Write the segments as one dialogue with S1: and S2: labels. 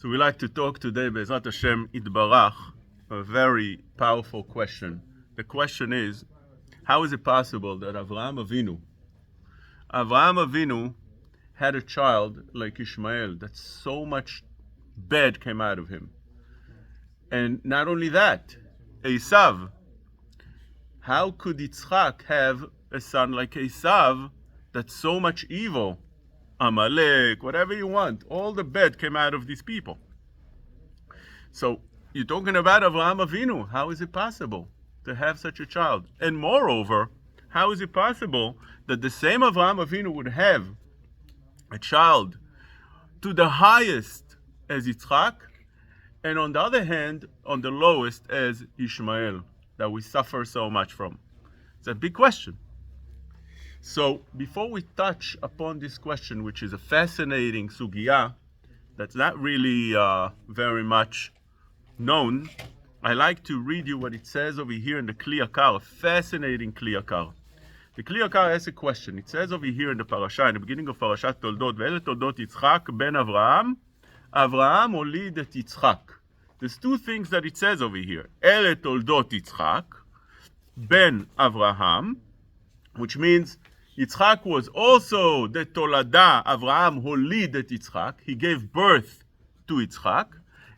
S1: So we like to talk today, Be'ezrat Hashem Itbarach, a very powerful question. The question is, how is it possible that Avraham Avinu had a child like Yishmael, that so much bad came out of him? And not only that, Esav, how could Yitzchak have a son like Esav, that so much evil, Amalek, whatever you want, all the bad came out of these people? So you're talking about Avraham Avinu. How is it possible to have such a child? And moreover, how is it possible that the same Avraham Avinu would have a child to the highest as Yitzchak, and on the other hand, on the lowest as Yishmael, that we suffer so much from? It's a big question. So before we touch upon this question, which is a fascinating sugya that's not really very much known, I like to read you what it says over here in the Kli Yakar, a fascinating Kli Yakar. The Kli Yakar asks a question. It says over here in the parasha, in the beginning of Parashat Toldot, Ve'ele Toldot Yitzchak ben Avraham, Avraham olid et Yitzchak. There's two things that it says over here. Ele Toldot Yitzchak ben Avraham, which means Yitzchak was also the Tolada, Avraham holid et Yitzchak. He gave birth to Yitzchak.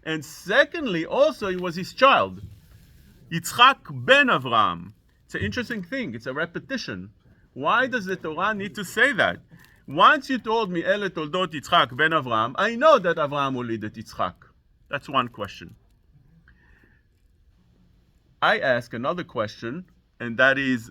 S1: And secondly, also, he was his child. Yitzchak ben Avraham. It's an interesting thing. It's a repetition. Why does the Torah need to say that? Once you told me, Ele toldot Yitzchak ben Avraham, I know that Avraham holid et Yitzchak. That's one question. I ask another question, and that is,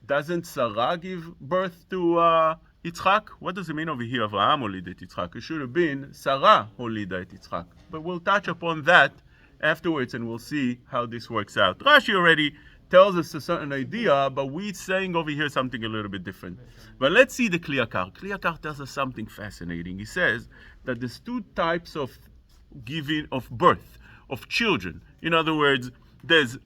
S1: doesn't Sarah give birth to Yitzchak? What does it mean over here, Avraham holid et Yitzchak? It should have been Sarah holida et Yitzchak. But we'll touch upon that afterwards, and we'll see how this works out. Rashi already tells us a certain idea, but we're saying over here something a little bit different. But let's see the Kli Yakar. Kli Yakar tells us something fascinating. He says that there's two types of giving of birth, of children. In other words, there's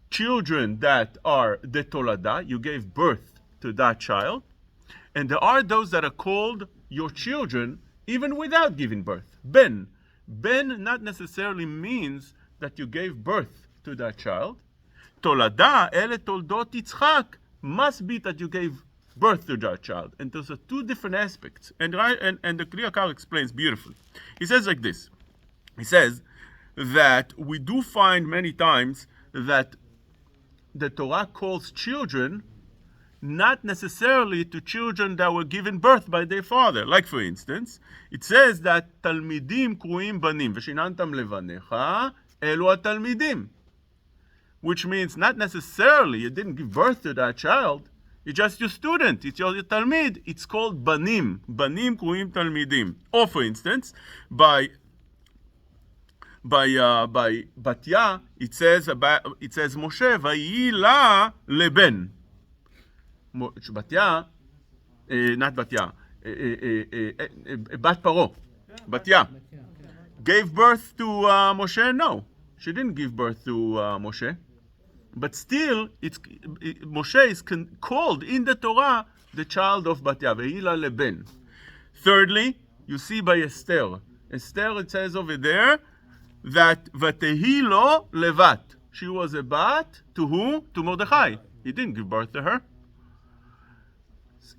S1: children that are the Tolada, you gave birth to that child, and there are those that are called your children even without giving birth. Ben. Ben not necessarily means that you gave birth to that child. Tolada, ele toldot Yitzchak, must be that you gave birth to that child. And those are two different aspects. And the Kli Yakar explains beautifully. He says like this. He says that we do find many times that the Torah calls children not necessarily to children that were given birth by their father. Like for instance, it says that Talmidim kruim banim, v'shinantam levanecha, elu talmidim. Which means not necessarily you didn't give birth to that child, it's just your student, it's your talmid. It's called banim. Banim kruim talmidim. Or for instance, by Batya, it says Moshe vayila leben. Batya, not Batya, Bat Paro. Batya gave birth to Moshe? No, she didn't give birth to Moshe. But still, Moshe is called in the Torah the child of Batya, vayila leben. Thirdly, you see by Esther. Esther, it says over there that vatehi lo levat. She was a bat to who? To Mordechai. He didn't give birth to her.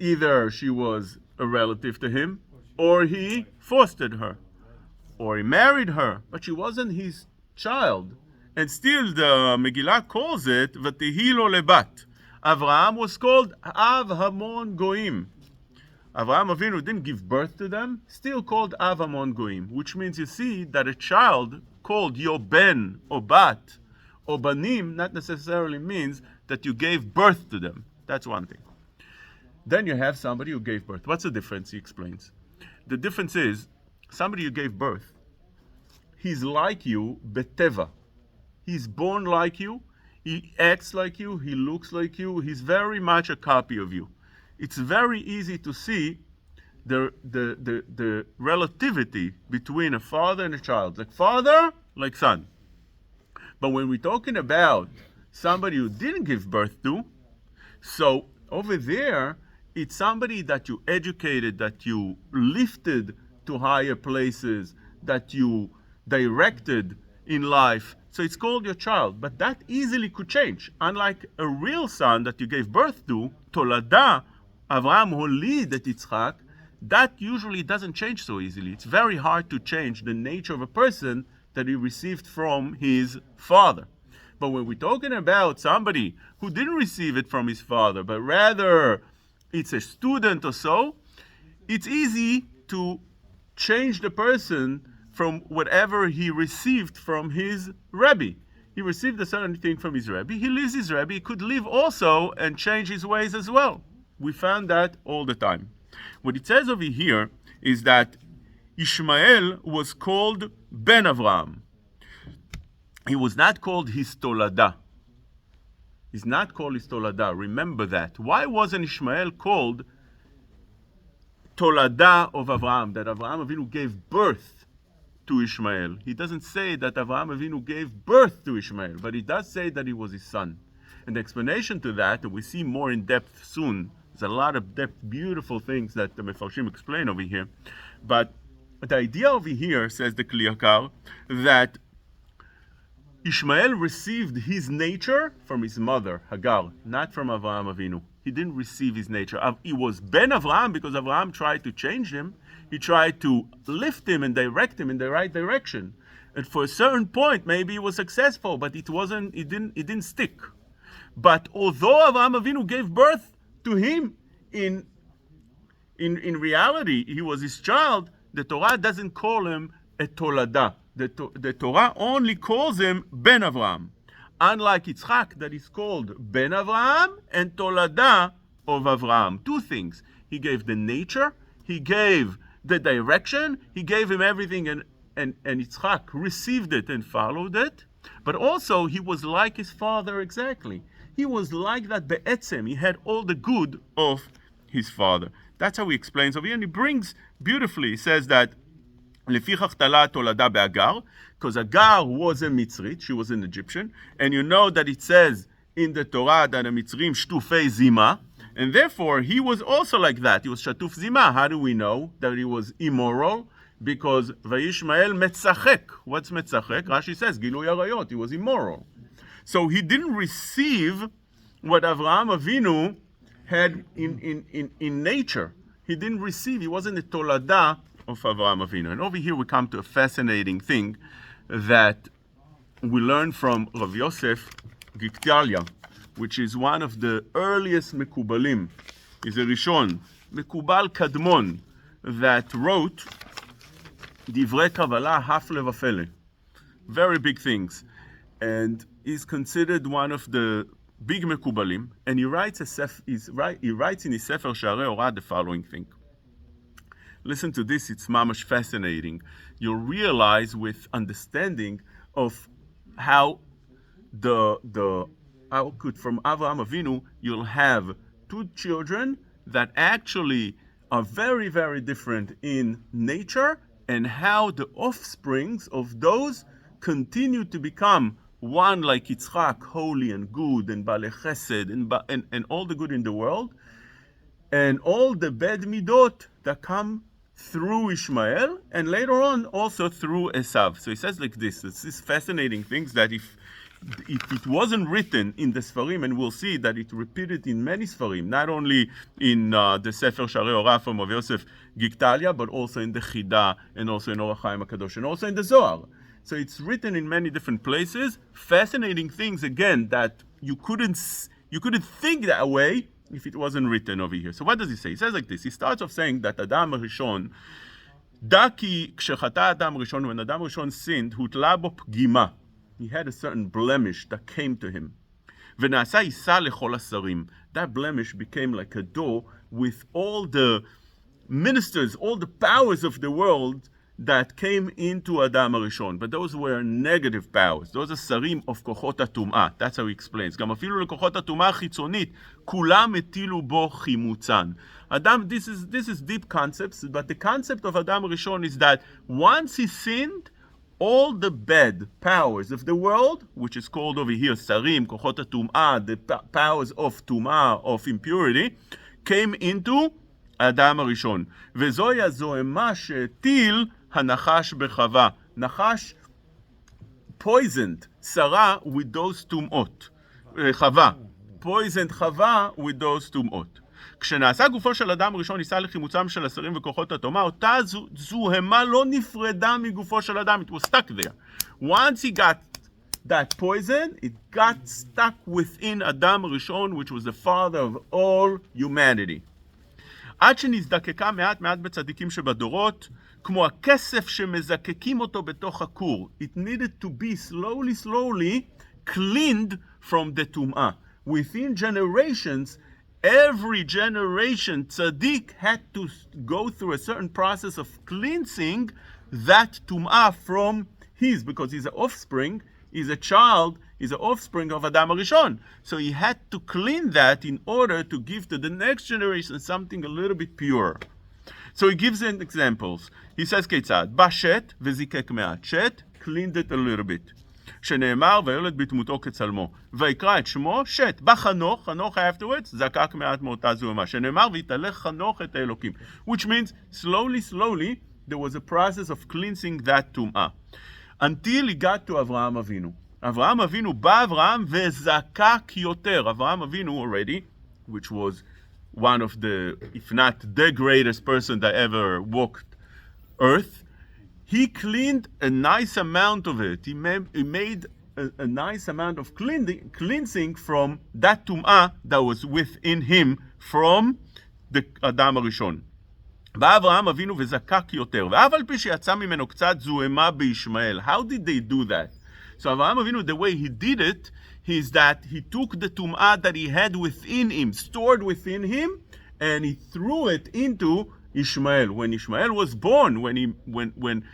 S1: Either she was a relative to him, or he fostered her, or he married her, but she wasn't his child. And still the Megillah calls it vatehi lo lebat. Avraham was called Av Hamon Goim. Avraham Avinu didn't give birth to them, still called Av Hamon Goim, which means you see that a child called your ben or bat or banim not necessarily means that you gave birth to them. That's one thing. Then you have somebody who gave birth. What's the difference? He explains. The difference is somebody who gave birth, he's like you, beteva. He's born like you, he acts like you, he looks like you, he's very much a copy of you. It's very easy to see the relativity between a father and a child. Like father, like son. But when we're talking about somebody who didn't give birth to, so over there, it's somebody that you educated, that you lifted to higher places, that you directed in life. So it's called your child. But that easily could change. Unlike a real son that you gave birth to, Tolada, Avraham holid et Yitzchak, that usually doesn't change so easily. It's very hard to change the nature of a person that he received from his father. But when we're talking about somebody who didn't receive it from his father, but rather it's a student or so, it's easy to change the person from whatever he received from his Rebbe. He received a certain thing from his Rebbe. He leaves his Rebbe. He could leave also and change his ways as well. We found that all the time. What it says over here is that Yishmael was called Ben Avraham. He was not called his Tolada. He's not called his Tolada. Remember that. Why wasn't Yishmael called Tolada of Avraham, that Avraham Avinu gave birth to Yishmael? He doesn't say that Avraham Avinu gave birth to Yishmael, but he does say that he was his son. And the explanation to that, and we see more in depth soon, there's a lot of depth, beautiful things that the Mefarshim explain over here. But the idea over here, says the Kli Yakar, that Yishmael received his nature from his mother, Hagar, not from Avraham Avinu. He didn't receive his nature. He was Ben Avraham because Avraham tried to change him. He tried to lift him and direct him in the right direction. And for a certain point, maybe he was successful, but it didn't stick. But although Avraham Avinu gave birth to him, in reality, he was his child, the Torah doesn't call him a Tolada. The Torah only calls him Ben Avraham. Unlike Yitzchak, that is called Ben Avraham and Tolada of Avraham. Two things. He gave the nature, he gave the direction, he gave him everything, and Yitzchak received it and followed it. But also, he was like his father exactly. He was like that be'etzem. He had all the good of his father. That's how he explains over here. And he brings beautifully, he says that לפיכך תלה תולדה באגר, because Agar was a Mitzrit, she was an Egyptian, and you know that it says in the Torah that the Mitzrim shtufei zima, and therefore he was also like that. He was shatuf zima. How do we know that he was immoral? Because Vayishmael metzachek. What's metzachek? Rashi says Gilui Arayot. He was immoral. So he didn't receive what Avraham Avinu had in nature. He didn't receive. He wasn't a Tolada of Avraham Avinu. And over here we come to a fascinating thing that we learn from Rav Yosef Giktalia, which is one of the earliest Mekubalim. He's a Rishon, Mekubal Kadmon, that wrote Divrei Kabbalah Hafle Vafele. Very big things. And he's considered one of the big Mekubalim. And he writes in his Sefer Sharei Orah the following thing. Listen to this, it's mamash fascinating. You'll realize with understanding of how from Avraham Avinu, you'll have two children that actually are very, very different in nature, and how the offsprings of those continue to become one like Yitzchak, holy and good, and Balei Chesed, and all the good in the world, and all the bad midot that come through Yishmael, and later on also through Esav. So he says like this, it's these fascinating things that if it wasn't written in the Sfarim, and we'll see that it repeated in many Sfarim, not only in the Sefer Sharei Orah from Rav Yosef Giktalia, but also in the Chida, and also in Orach Chaim HaKadosh, and also in the Zohar. So it's written in many different places. Fascinating things, again, that you couldn't think that way if it wasn't written over here. So what does he say? He says like this. He starts off saying that Adam Rishon, Daki kshechata Adam Rishon, when Adam Rishon sinned, hutla bo pgima. He had a certain blemish that came to him. V'nasa isa lechol hasarim. That blemish became like a door with all the ministers, all the powers of the world that came into Adam Rishon. But those were negative powers. Those are sarim of kochot hatum'ah. That's how he explains. גם אפילו לכוחות הטומאה החיצונית, כולם הטילו בו חימוצן. Adam, this is deep concepts, but the concept of Adam Rishon is that once he sinned, all the bad powers of the world, which is called over here sarim, kochot hatum'ah, the powers of tum'ah, of impurity, came into Adam Rishon. וזוהי הזוהמה שהטיל הנחש בחווה. נחש poisoned Sarah with those טומאות. חווה. poisoned חווה with those טומאות. כשנעשה גופו של אדם ראשון ניסה לחימוצם של השרים וכוחות הטומאה, אותה זוהמה לא נפרדה מגופו של אדם. It was stuck there. Once he got that poison, it got stuck within אדם ראשון, which was the father of all humanity. עד שנזדקקה מעט מעט בצדיקים שבדורות, כמו הכסף שמזקקים אותו בתוך הכור. It needed to be slowly cleaned from the טומאה. Within generations, every generation, tzaddik had to go through a certain process of cleansing that tum'ah from his, because he's an offspring, he's a child, he's an offspring of Adam HaRishon. So he had to clean that in order to give to the next generation something a little bit pure. So he gives in examples. He says, כיצד? בא שת וזיקק מעט. שת, cleaned it a little bit. שנאמר, וילד בתמותו כצלמו. ויקרא את שמו, שת. בא חנוך, חנוך afterwards, זקק מעט מאותה זוהמה. שנאמר, ויתהלך חנוך את האלוקים. Which means, slowly, there was a process of cleansing that טומאה. Until he got to אברהם אבינו. אברהם אבינו, בא אברהם וזקק יותר. אברהם אבינו already, which was one of the, if not the greatest person that ever walked earth, he cleaned a nice amount of it. He made a nice amount of cleansing from that tum'ah that was within him from the אדם הראשון. בא אברהם אבינו וזקק יותר. ואף על פי שיצא ממנו קצת זוהמה בישמעאל. How did they do that? So אברהם אבינו, the way he did it, is that he took the tum'ah that he had within him, stored within him, and he threw it into Yishmael. When Yishmael was born, when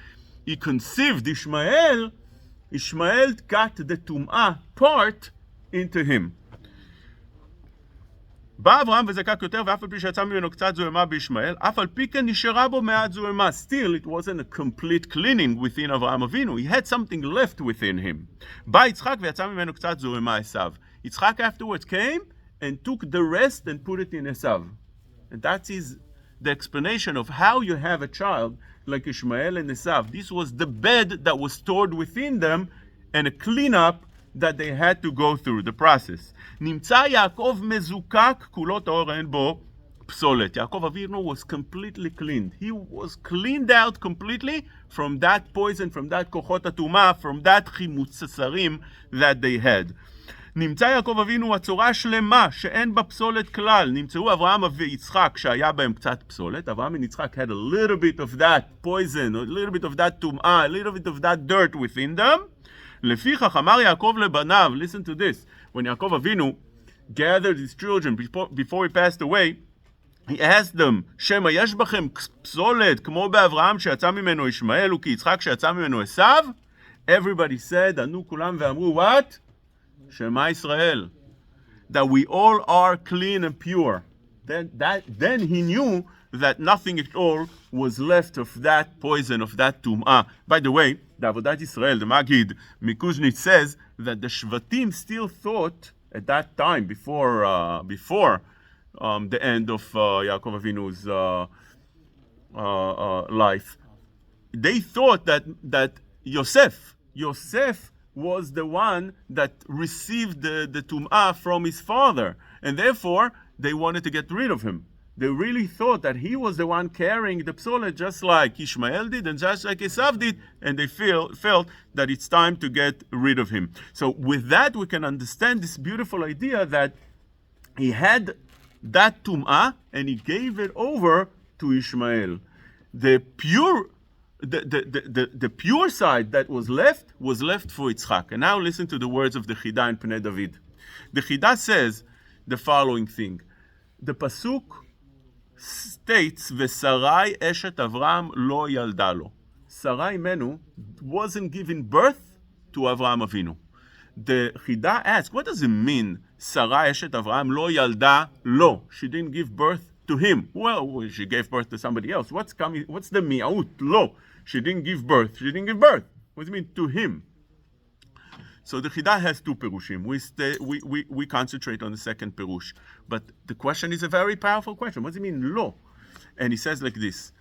S1: he conceived Yishmael, Yishmael got the tum'ah part into him. בא אברהם וזקק יותר, ואף על פי שיצא ממנו קצת זוהמה בישמעאל, אף על פי כן נשארה בו מעט זוהמה. Still, it wasn't a complete cleaning within אברהם אבינו. He had something left within him. בא יצחק ויצא ממנו קצת זוהמה עשיו. יצחק afterwards came and took the rest and put it in עשיו. And that is the explanation of how you have a child like Yishmael and Esav. This was the bed that was stored within them and a cleanup that they had to go through, the process. נמצא יעקב מזוקק, כולו טהור אין בו פסולת. יעקב אבינו was completely cleaned. He was cleaned out completely from that poison, from that כוחות הטומאה, from that חימוצרים that they had. נמצא יעקב אבינו הצורה שלמה שאין בה פסולת כלל. נמצאו אברהם ויצחק שהיה בהם קצת פסולת. אברהם and יצחק had a little bit of that poison, a little bit of that טומאה, a little bit of that dirt within them. לפיכך אמר יעקב לבניו, listen to this, when יעקב אבינו gathered his children before he passed away, he asked them, שמא יש בכם פסולת כמו באברהם שיצא ממנו ישמעאל וכיצחק שיצא ממנו עשיו? Everybody said, ענו כולם ואמרו, what? שמע ישראל, that we all are clean and pure. Then he knew that nothing at all was left of that poison, of that tum'ah. By the way, the Avodat Israel, the Magid Mikuzhnitz says that the Shvatim still thought at that time, before the end of Yaakov Avinu's life, they thought that Yosef was the one that received the tum'ah from his father, and therefore they wanted to get rid of him. They really thought that he was the one carrying the psolet, just like Ishmael did and just like Esav did, and they felt that it's time to get rid of him. So with that, we can understand this beautiful idea that he had that tum'ah and he gave it over to Ishmael. The pure side that was left for Yitzchak. And now listen to the words of the Chida in Pnei David. The Chida says the following thing. The pasuk states, "V'Sarai eshet Avram lo yalda lo." Sarai Menu wasn't giving birth to Avram Avinu. The Chida asks, what does it mean? Sarai eshet Avram lo yalda lo. She didn't give birth to him. Well, she gave birth to somebody else. What's the mi'ut lo? She didn't give birth. What does it mean to him? So the Chida has two perushim. We concentrate on the second perush. But the question is a very powerful question. What does it mean, lo? And he says like this.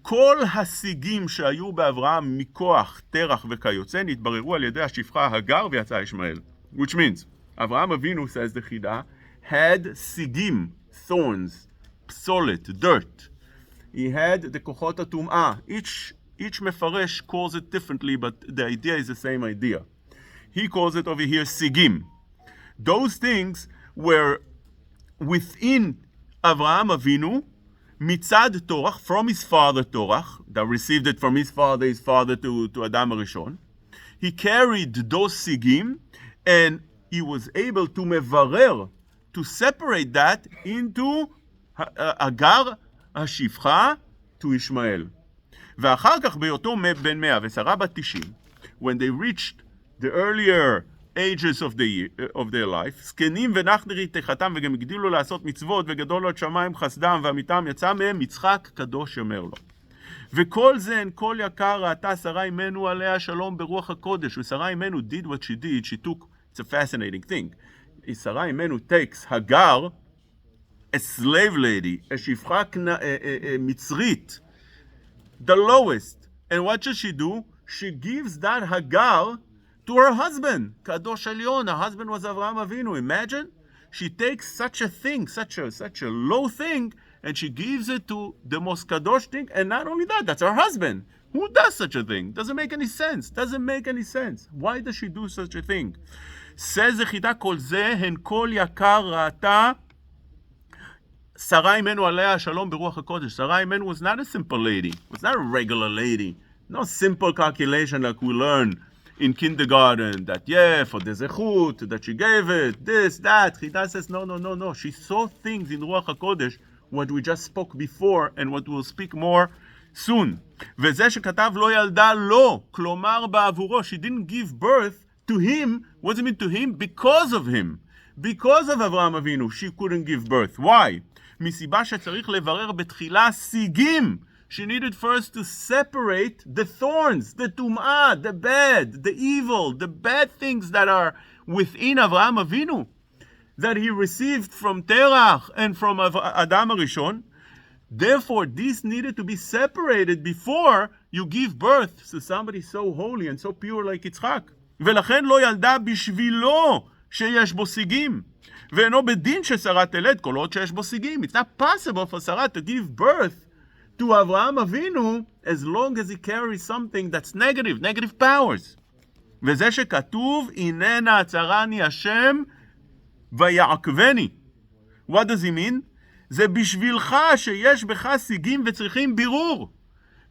S1: כל השיגים שהיו באברהם מכוח, תרח וכיוצא, נתבררו על ידי השפחה הגר ויצא ישמעאל. Which means, Avraham Avinu, says the Chida, had sigim, thorns, psolet, dirt. He had the kochot hatum'ah. Each mefaresh calls it differently, but the idea is the same idea. He calls it over here sigim. Those things were within Avraham Avinu, mitzad Torach, from his father Torach, that received it from his father to Adam HaRishon. He carried those sigim, and he was able to mevarer, to separate that into Agar השפחה to Yishmael. ואחר כך בהיותו בן 100 ושרה בת 90, when they reached the earlier ages of their life, זקנים ונחדרי תחתם וגם הגדילו לעשות מצוות וגדול לו את שמיים חסדם ואמיתם, יצא מהם יצחק קדוש יאמר לו. וכל זה אין כל יקר ראתה שרה אימנו עליה שלום ברוח הקודש. ושרה אימנו did what she did. She took, it's a fascinating thing. שרה אימנו takes Hagar, a slave lady, a שפחה מצרית, the lowest, and what does she do? She gives that Hagar to her husband, Kadosh Elyon. Her husband was Avraham Avinu. Imagine, she takes such a thing, such a low thing, and she gives it to the most kadosh thing. And not only that, that's her husband. Who does such a thing? Doesn't make any sense. Doesn't make any sense. Why does she do such a thing? Says the Chida, kol ze hen kol yakar ra'ata Sarah Imenu alea shalom beruach hakodesh. Sarah Imenu was not a simple lady. Was not a regular lady. No simple calculation like we learn in kindergarten, that for the zechut, that she gave it, this, that. Chida says, no. She saw things in Ruach HaKodesh, what we just spoke before, and what we'll speak more soon. וזה שכתב לא ילדה לו, כלומר בעבורו. She didn't give birth to him. What does it mean to him? Because of him. Because of Avraham Avinu, she couldn't give birth. Why? מסיבה שצריך לברר בתחילה סיגים. She needed first to separate the thorns, the tum'ah, the bad, the evil, the bad things that are within Avraham Avinu, that he received from Terach and from Adam HaRishon. Therefore, these needed to be separated before you give birth to somebody so holy and so pure like Yitzchak. ולכן לא ילדה בשבילו שיש בו סיגים. ואינו בדין ששרה תלד כל עוד שיש בו סיגים. It's not possible for Sarah to give birth to Avraham Avinu as long as he carries something that's negative powers. וזה שכתוב, הננה עצרני השם ויעקבני. What does he mean? זה בשבילך שיש בך סיגים וצריכים בירור.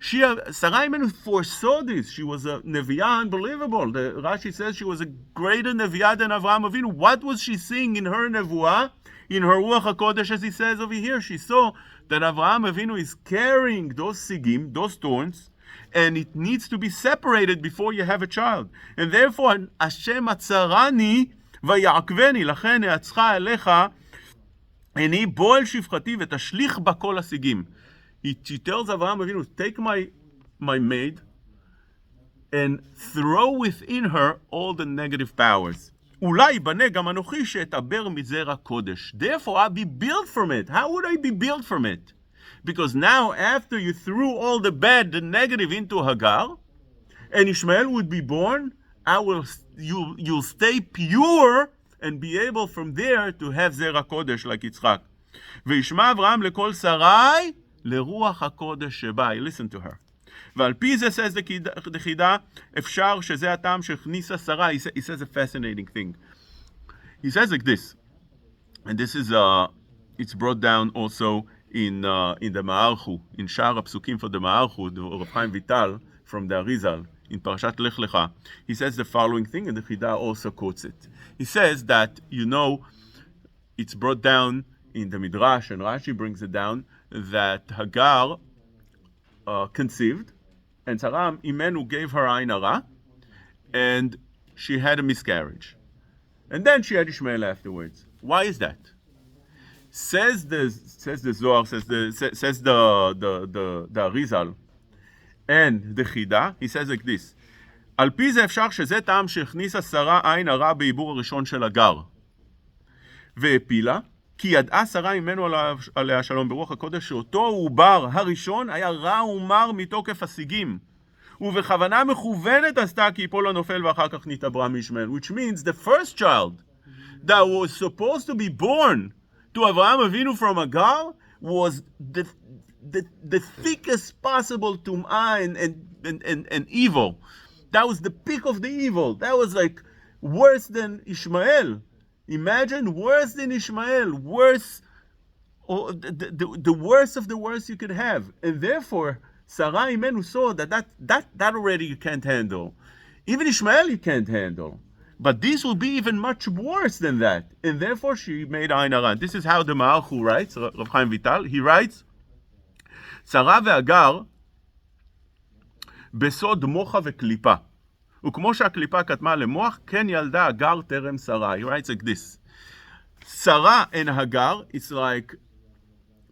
S1: Sarah Imenu foresaw this. She was a Neviah unbelievable. The Rashi says she was a greater Neviah than Avraham Avinu. What was she seeing in her Nevuah? In her Ruach HaKodesh, as he says over here, she saw that Avraham Avinu is carrying those sigim, those thorns, and it needs to be separated before you have a child. And therefore, Hashem atzarani vayakveni, לכן העצך אליך, אני בוא אל שפחתי ותשליך בה כל הסיגים. She tells Avraham Avinu, take my maid and throw within her all the negative powers. אולי בנה גם אנוכי שאתעבר מזרע קודש. Therefore, I'll be built from it. How would I be built from it? Because now, after you threw all the bad, the negative into Hagar, and Yishmael would be born, you'll stay pure and be able from there to have זרע קודש like יצחק. וישמע אברהם לכל שרי לרוח הקודש שבה. Listen to her. ועל פי זה says the חידה, אפשר שזה הטעם שהכניסה שרה. He says a fascinating thing. He says like this, and this is it's brought down also in the Ma'archu, in Shar HaPsukim for the Ma'archu, the Rav Chaim Vital from the Arizal, in Parashat Lech Lecha. He says the following thing, and the Chida also quotes it. He says that, it's brought down in the Midrash, and Rashi brings it down, that Hagar conceived, and Sarah Imenu gave her Ain Hara, and she had a miscarriage. And then she had Yishmael afterwards. Why is that? Says the Zohar, says the Arizal, and the Chida, he says like this, על פי זה אפשר שזה טעם שהכניסה שרה עין הרע בעיבור הראשון של הגר. והפילה, כי ידעה שרה ממנו עליה שלום ברוח הקודש שאותו עובר הראשון היה רע ומר מתוקף השיגים. ובכוונה מכוונת עשתה כי יפול הנופל ואחר כך נתעברה מישמעאל. Which means the first child that was supposed to be born to Avraham Avinu from Hagar was the thickest possible tum'ah and evil. That was the peak of the evil. That was like worse than Ishmael. Imagine worse than Ishmael. Worse, the worst of the worst you could have. And therefore, Sarah Imenu saw that already you can't handle. Even Ishmael you can't handle. But this will be even much worse than that. And therefore she made Ain Hara. This is how the Ma'archu writes, Rav Chaim Vital. He writes, Sarah ve'Agar בסוד מוחה וקליפה. וכמו שהקליפה קדמה למוח, כן ילדה הגר טרם שרה. He writes like this. Sarah and Hagar, it's like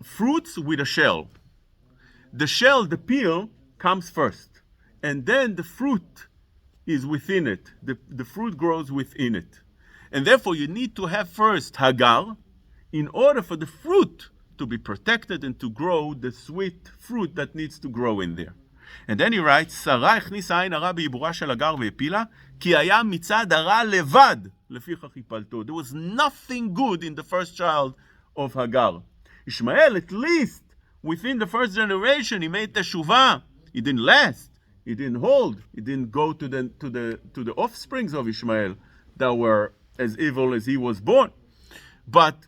S1: fruits with a shell. The shell, the peel, comes first. And then the fruit is within it. The fruit grows within it. And therefore you need to have first Hagar in order for the fruit to be protected and to grow the sweet fruit that needs to grow in there. And then he writes, שרה הכניסה עין הרע בעיבורה של הגר והפילה, כי היה מצד הרע לבד, לפיכך הפלתו. There was nothing good in the first child of Hagar. Ishmael, at least, within the first generation, he made teshuvah. He didn't last. He didn't hold. He didn't go to the offsprings of Ishmael that were as evil as he was born. But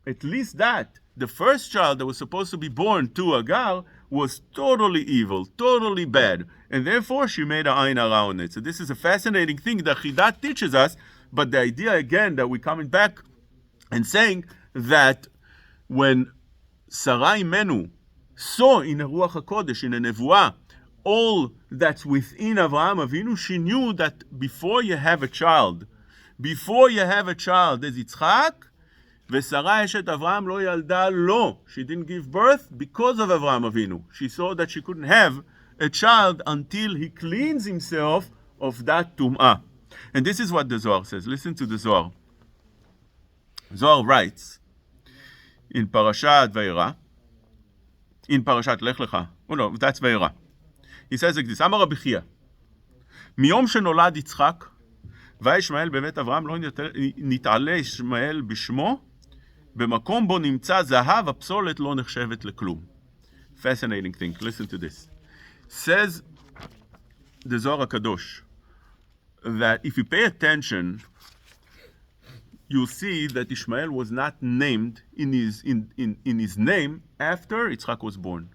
S1: at least that, the first child that was supposed to be born to Hagar was totally evil, totally bad. And therefore, she made an ayin hara on it. So this is a fascinating thing that Chidat teaches us. But the idea, again, that we're coming back and saying that when Sarai Menu saw in a Ruach HaKodesh, in a Nevuah, all that's within Avraham Avinu, she knew that before you have a child, there's Yitzchak, ושרה אשת אברהם לא ילדה לו. She didn't give birth because of Avraham Avinu. She saw that she couldn't have a child until he cleans himself of that tum'ah. And this is what the Zohar says. Listen to the Zohar. Zohar writes in Parashat Vayera, in Parashat Lech Lecha. Oh no, that's Vayera. He says like this, אמר רבי חייא, מיום שנולד יצחק, וישמעאל בבית אברהם לא נתעלה ישמעאל בשמו, במקום בו נמצא זהב, הפסולת לא נחשבת לכלום. Fascinating thing. Listen to this. Says the Zohar HaKadosh that if you pay attention, you'll see that Ishmael was not named in his name after Yitzchak was born.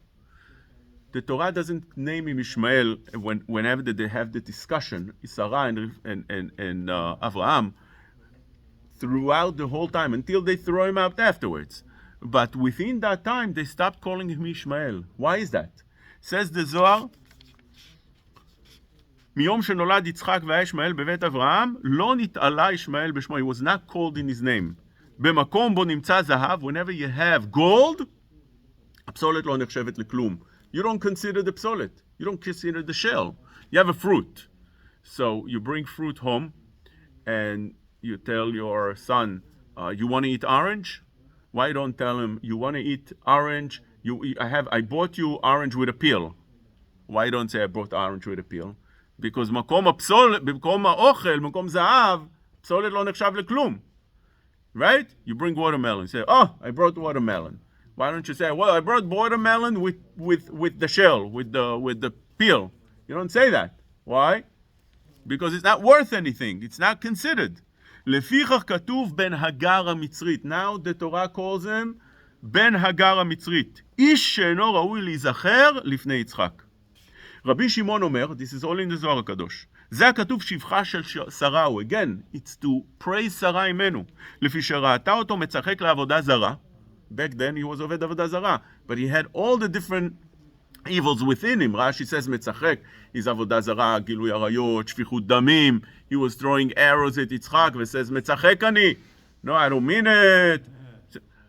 S1: The Torah doesn't name him Ishmael whenever they have the discussion, Sarah and Avraham, throughout the whole time, until they throw him out afterwards. But within that time, they stopped calling him Ishmael. Why is that? Says the Zohar, מיום שנולד יצחק והיה ישמעאל בבית אברהם, לא נתעלה ישמעאל בשמו. He was not called in his name. במקום בו נמצא זהב, whenever you have gold, הפסולת לא נחשבת לכלום. You don't consider the psolet. You don't consider the shell. You have a fruit. So you bring fruit home and you tell your son, you want to eat orange? Why don't tell him, you want to eat orange? I bought you orange with a peel. Why don't say I bought orange with a peel? Because מקום הפסולת, במקום האוכל, במקום זהב, פסולת לא נחשב לכלום. Right? You bring watermelon. You say, oh, I brought watermelon. Why don't you say, well, I brought watermelon with the shell, with the peel. You don't say that. Why? Because it's not worth anything. It's not considered. לפיכך כתוב בן הגר המצרית. Now the Torah calls him בן הגר המצרית. איש שאינו ראוי להיזכר לפני יצחק. רבי שמעון אומר, this is all in the זוהר הקדוש. זה הכתוב שבחה של שרה. Again, it's to praise שרה אימנו. לפי שראתה אותו מצחק לעבודה זרה. Back then he was עובד עבודה זרה. But he had all the different evils within him. Rashi says מצחק. He's עבודה זרה, גילוי עריות, שפיכות דמים. He was throwing arrows at יצחק ו-says מצחק אני. No, I don't mean it.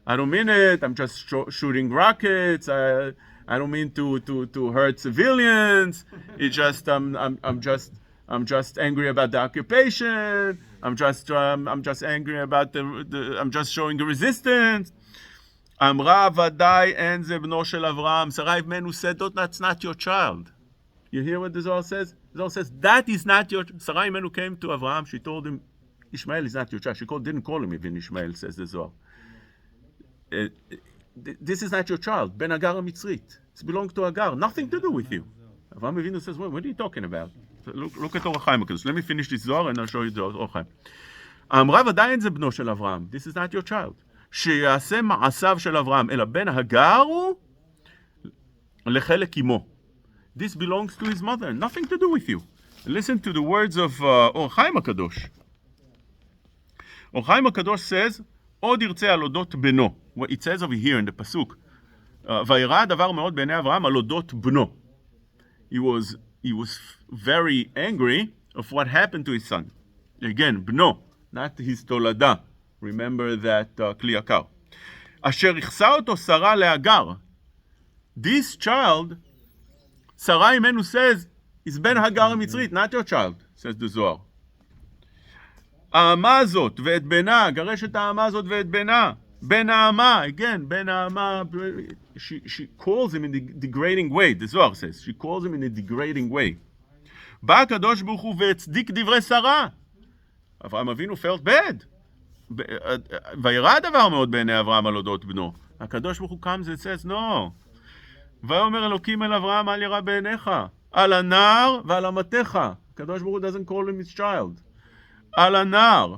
S1: I don't mean it. I'm just shooting rockets. I don't mean to hurt civilians. It's just I'm I'm just angry about the occupation. I'm just angry about I'm just showing the resistance. אמרה ודאי אין זה בנו של אברהם. Sarai Menu said, that's not your child. You hear what the Zohar says? The Zohar says, that is not your child. Sarai Menu came to Abraham. She told him, Ishmael is not your child. She didn't call him even Ishmael, says the Zohar. This is not your child. Ben Hagar Mitzrit. It belongs to Hagar. Nothing to do with you. Avraham Avinu says, what are you talking about? So look at Or HaChaim. Let me finish this Zohar and I'll show you the Or HaChaim. אמרה ודאי אין זה בנו של אברהם. This is not your child. שיעשה מעשיו של אברהם, אלא בן הגר הוא לחלק אמו. This belongs to his mother, nothing to do with you. Listen to the words of Or HaChaim HaKadosh. Or HaChaim HaKadosh says, עוד ירצה על אודות בנו. It says over here in the pasuk, וירא הדבר מאוד בעיני אברהם על אודות בנו. He was very angry of what happened to his son. Again, בנו, not his תולדה. Remember that כלי יקר. אשר יחסה אותו שרה להגר. This child, Sarai Menu says, is Ben Hagar Mitzrit, not your child, says the Zohar. האמה הזאת ואת בנה, גרש את האמה הזאת ואת בנה. בן האמה, again, בן האמה, she calls him in a degrading way, the Zohar says. She calls him in a degrading way. בא הקדוש ברוך הוא והצדיק דברי שרה. אברהם אבינו felt bad. וירא הדבר מאוד בעיני אברהם על אודות בנו. הקדוש ברוך הוא comes and says, no. ויאמר אלוקים אל אברהם, אל ירא בעיניך. על הנער ועל אמתך. הקדוש ברוך הוא doesn't call him his child. על הנער.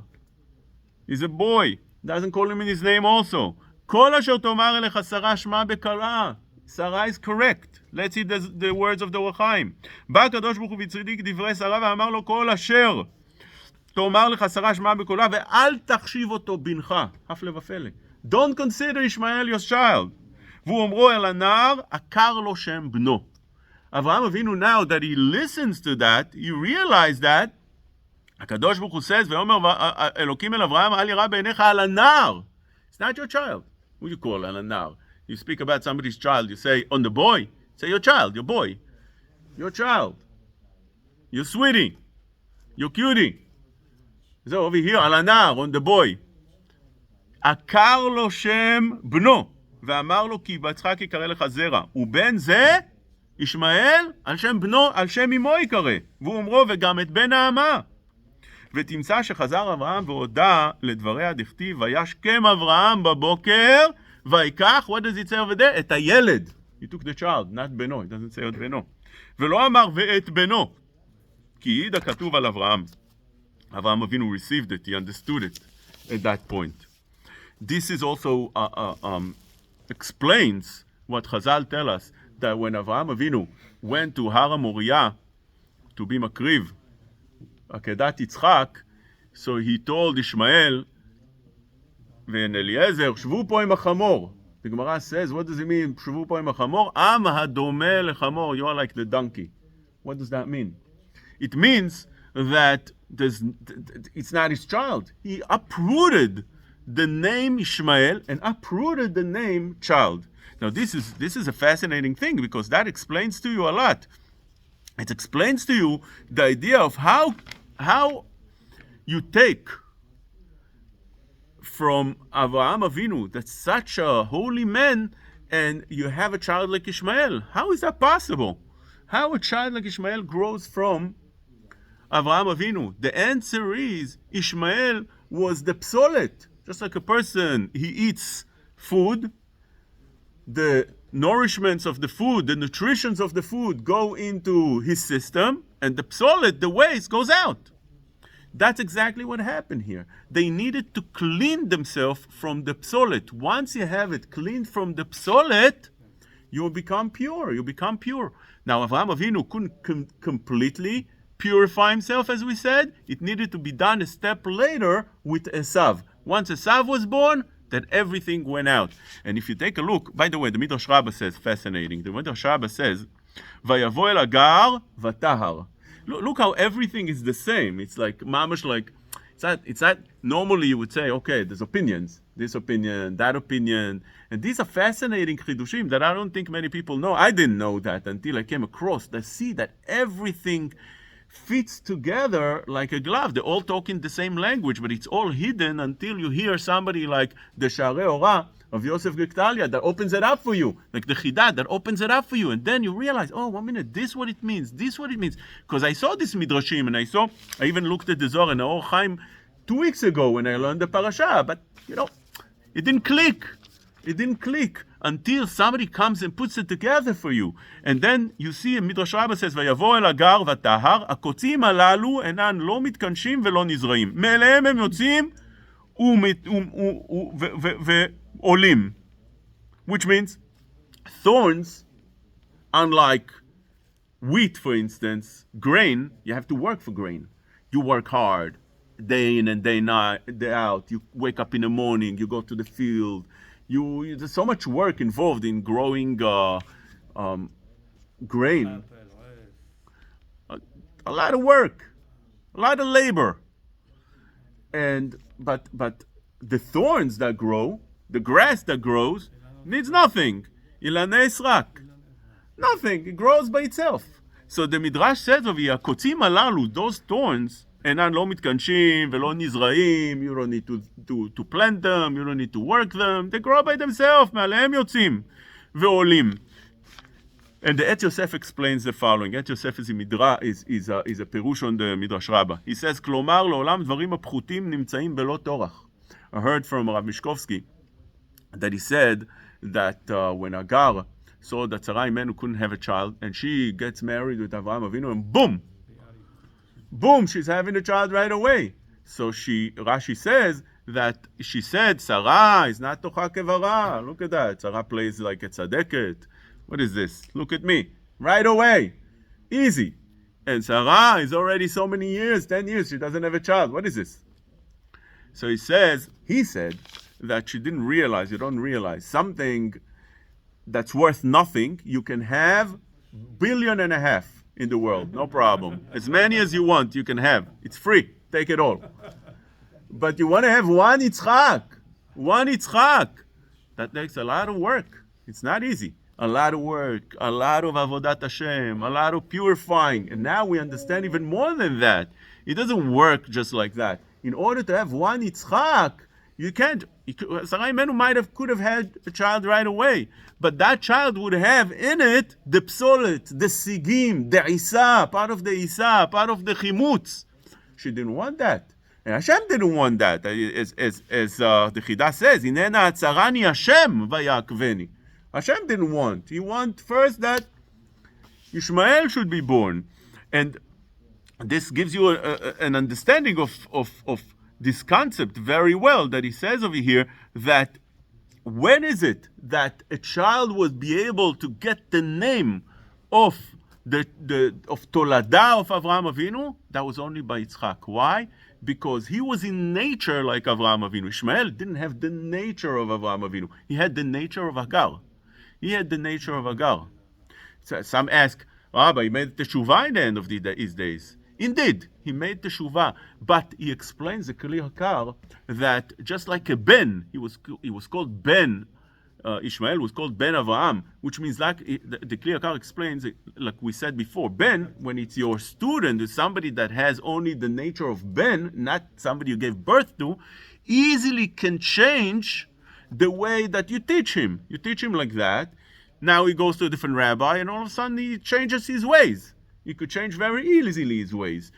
S1: He's a boy. Doesn't call him in his name also. כל אשר תאמר אליך שרה שמע בקולה. שרה is correct. Let's see the words of the Or HaChaim. בא הקדוש ברוך הוא והצדיק דברי שרה ואמר לו כל אשר תאמר לך שרה שמע בקולה ואל תחשיב אותו בנך. הפלא ופלא. Don't consider Ishmael your child. והוא אומרו אל הנער עקר לו שם בנו. אברהם אבינו, now that he listens to that, you realize that הקדוש ברוך הוא says, ואומר אלוקים אל אברהם, אל ירא בעיניך על הנער. It's not your child. Who you call על הנער? You speak about somebody's child, you say, on the boy. Say your child, your boy. Your child. Your sweetie. Your cutie. So over here, על הנער, on the boy. עקר לו שם בנו, ואמר לו, כי ביצחק יקרא לך זרע. ובן זה, ישמעאל, על שם בנו, על שם אמו יקרא. והוא אומרו, וגם את בן האמה. ותמצא שחזר אברהם והודע לדבריה דכתיב, וישכם אברהם בבוקר, ויקח, what does it say over there? את הילד. He took the child, not בנו, it doesn't say את בנו. ולא אמר ואת בנו, כי ידע כתוב על אברהם. אברהם אבינו received it, he understood it at that point. This is also explains what Chazal tell us, that when Avraham Avinu went to Har HaMoriah to be Makriv, Akedat Yitzchak, so he told Yishmael and Eliezer, Shvu po im HaChamor. The Gemara says, what does it mean, Shvu po im HaChamor? Am hadome lechamor, you are like the donkey. What does that mean? It means that it's not his child. He uprooted the name Ishmael and uprooted the name child. Now this is a fascinating thing, because that explains to you a lot. It explains to you the idea of how you take from Avraham Avinu, that's such a holy man, and you have a child like Ishmael. How is that possible? How a child like Ishmael grows from Avraham Avinu? The answer is Ishmael was the psolet. Just like a person, he eats food, the nourishments of the food, the nutritions of the food go into his system, and the psolet, the waste, goes out. That's exactly what happened here. They needed to clean themselves from the psolet. Once you have it cleaned from the psolet, you will become pure. You become pure. Now, Avraham Avinu couldn't completely purify himself, as we said. It needed to be done a step later with Esav. Once Esav was born, that everything went out. And if you take a look, by the way, the Midrash Rabbah says, fascinating. The Midrash Rabbah says, Vayavo el Agar vatahar. Look how everything is the same. It's like mamash, like it's not. Normally you would say, okay, there's opinions, this opinion, that opinion, and these are fascinating chidushim that I don't think many people know. I didn't know that until I came across. I see that everything fits together like a glove. They're all talking the same language, but it's all hidden until you hear somebody like the Sharei Ora of Yosef Gektalia that opens it up for you, like the Chidah that opens it up for you, and then you realize, oh, 1 minute, this what it means, this what it means. Because I saw this midrashim, and I even looked at the Zohar and the Or Chaim 2 weeks ago when I learned the parasha, but it didn't click. It didn't click until somebody comes and puts it together for you. And then you see, Midrash Rabbah says, ויבוא אל הגר והטהר, הקוצים הללו אינן לא מתקנשים ולא נזרעים. מאליהם הם יוצאים ועולים. Which means, thorns, unlike wheat, for instance, grain, you have to work for grain. You work hard, day in and day out. You wake up in the morning, you go to the field. There's so much work involved in growing grain. A lot of work, a lot of labor. But the thorns that grow, the grass that grows, needs nothing. Ilanei Srak. Nothing. It grows by itself. So the Midrash says of הקוצים הללו, those thorns, אינן לא מתקנשים ולא נזרעים, you don't need to plant them, you don't need to work them, they grow by themselves, מעליהם יוצאים ועולים. And the Et Yosef explains the following. Et Yosef is a פירוש on the Midrash Rabbah. He says, כלומר, לעולם דברים הפחותים נמצאים בלא טורח. I heard from Rav Mishkovsky that he said that when Agar saw that Sarai Imenu couldn't have a child, and she gets married with Avraham Avinu, and boom, she's having a child right away. So Rashi says that she said, Sarah is not tocha kevara. Look at that. Sarah plays like a tzadeket. What is this? Look at me. Right away. Easy. And Sarah is already so many years, 10 years, she doesn't have a child. What is this? So he said that she didn't realize, you don't realize, something that's worth nothing, you can have 1.5 billion in the world, no problem. As many as you want, you can have. It's free. Take it all. But you want to have one Yitzchak. That takes a lot of work. It's not easy. A lot of work, a lot of avodat Hashem, a lot of purifying. And now we understand even more than that. It doesn't work just like that. In order to have one Yitzchak, you can't. Sarai Imenu could have had a child right away, but that child would have in it the psolet, the sigim, the isa, part of the isa, part of the chimutz. She didn't want that, and Hashem didn't want that. As the Chidah says, "Inena atzarani Hashem vayakveni." Hashem didn't want. He wanted first that Yishmael should be born, and this gives you an understanding of this concept very well, that he says over here that when is it that a child would be able to get the name of of Tolada of Avraham Avinu? That was only by Yitzchak. Why? Because he was in nature like Avraham Avinu. Ishmael didn't have the nature of Avraham Avinu. He had the nature of Hagar. So some ask, but he made teshuvah in the end of his days. Indeed, he made teshuvah, but he explains the Kli Hakar that just like a ben, he was called Ben. Ishmael was called Ben Avraham, which means like the Kli Hakar explains, like we said before, Ben, when it's your student, is somebody that has only the nature of Ben, not somebody you gave birth to, easily can change the way that you teach him. You teach him like that. Now he goes to a different rabbi, and all of a sudden he changes his ways. He could change very easily his ways.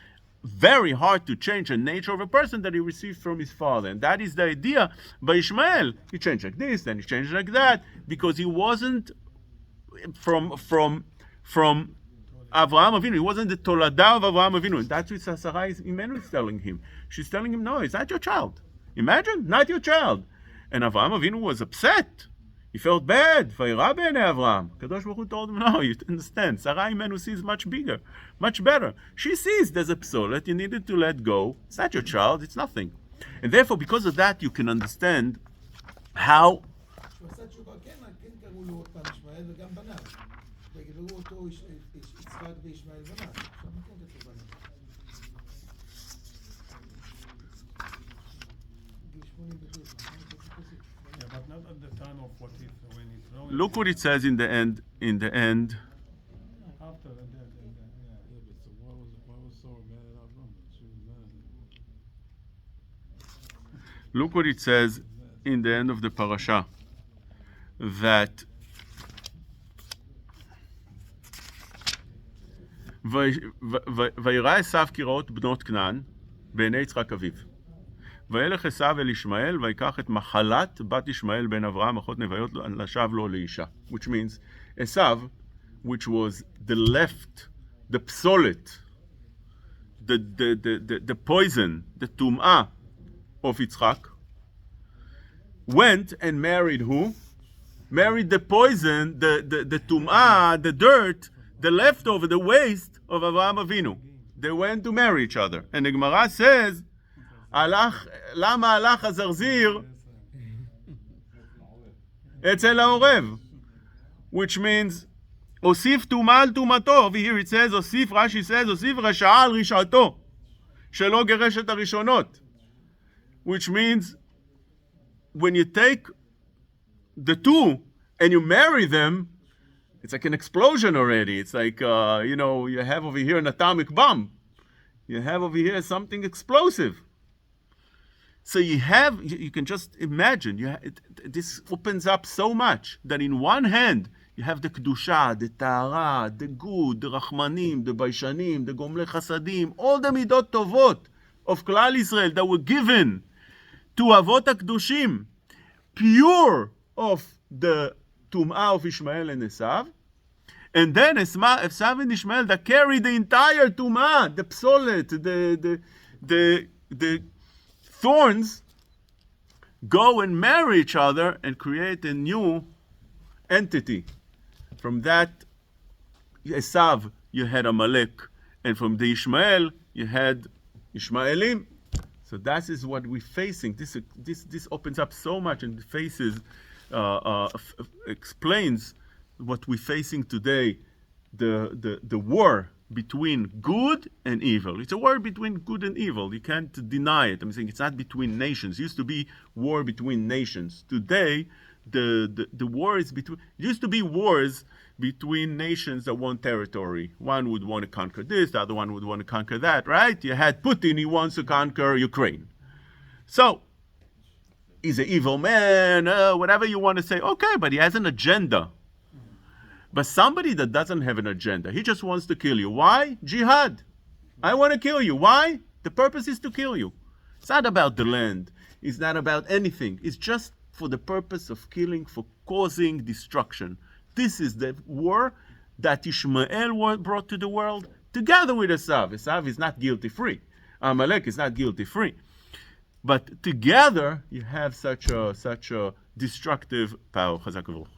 S1: Very hard to change the nature of a person that he received from his father. And that is the idea by Ishmael. He changed like this, then he changed like that, because he wasn't from Avraham Avinu. He wasn't the Tolada of Avraham Avinu. And that's what Sarai Imenu is telling him. She's telling him, no, it's not your child. Imagine, not your child. And Avraham Avinu was upset. He felt bad. Vayira b'nei Avraham. Kadosh Baruch Hu told him, no, you understand. Sarai Imenu sees much bigger, much better. She sees there's a psolet. You needed to let go. It's not your child. It's nothing. And therefore, because of that, you can understand how...
S2: But not at the time of when it's growing.
S1: Look what it says in the end.
S2: After
S3: Yeah, but so why was so
S1: Look what it says in the end of the parasha, that וירא עשיו כראות בנות כנען בעיני יצחק אביו. וילך עשיו אל ישמעאל ויקח את מחלת בת ישמעאל בן אברהם אחות נביות לשב לו לאישה. Which means עשיו, which was the left, the psolet, the poison, the tum'ah of Yitzchak, went and married who? Married the poison, the tum'ah, the dirt, the leftover, the waste of Avraham Avinu. They went to marry each other. And the Gemara says, למה הלך הזרזיר אצל העורב? Which means, הוסיף טומאה על טומאתו. Over here it says, הוסיף, רש"י says, הוסיף רשעה על רשעתו, שלא גירש את הראשונות. Which means, when you take the two and you marry them, it's like an explosion already. It's like, you have over here an atomic bomb. You have over here something explosive. So you can just imagine, this opens up so much that in one hand, you have the Kedusha, the Tahara, the good, the Rachmanim, the Baishanim, the Gomle Chasadim, all the Midot Tovot of Klal Israel that were given to Avot HaKdushim, pure of the Tum'ah of Ishmael and Esav, and then Esav and Ishmael that carry the entire Tum'ah, the Psolet, the thorns, go and marry each other and create a new entity. From that Esav, you had Amalek, and from the Ishmael, you had Ishmaelim. So that is what we're facing. This opens up so much and faces, explains what we're facing today, the war between good and evil. It's a war between good and evil. You can't deny it. I'm saying it's not between nations. It used to be war between nations. Today, the war is between. It used to be wars between nations that want territory. One would want to conquer this, the other one would want to conquer that, right? You had Putin, he wants to conquer Ukraine. So, he's an evil man, whatever you want to say. Okay, but he has an agenda. But somebody that doesn't have an agenda, he just wants to kill you. Why? Jihad. I want to kill you. Why? The purpose is to kill you. It's not about the land. It's not about anything. It's just for the purpose of killing, for causing destruction. This is the war that Ishmael brought to the world together with Esav. Esav is not guilty-free. Amalek is not guilty-free. But together, you have such a destructive power. Chazak v'ruch.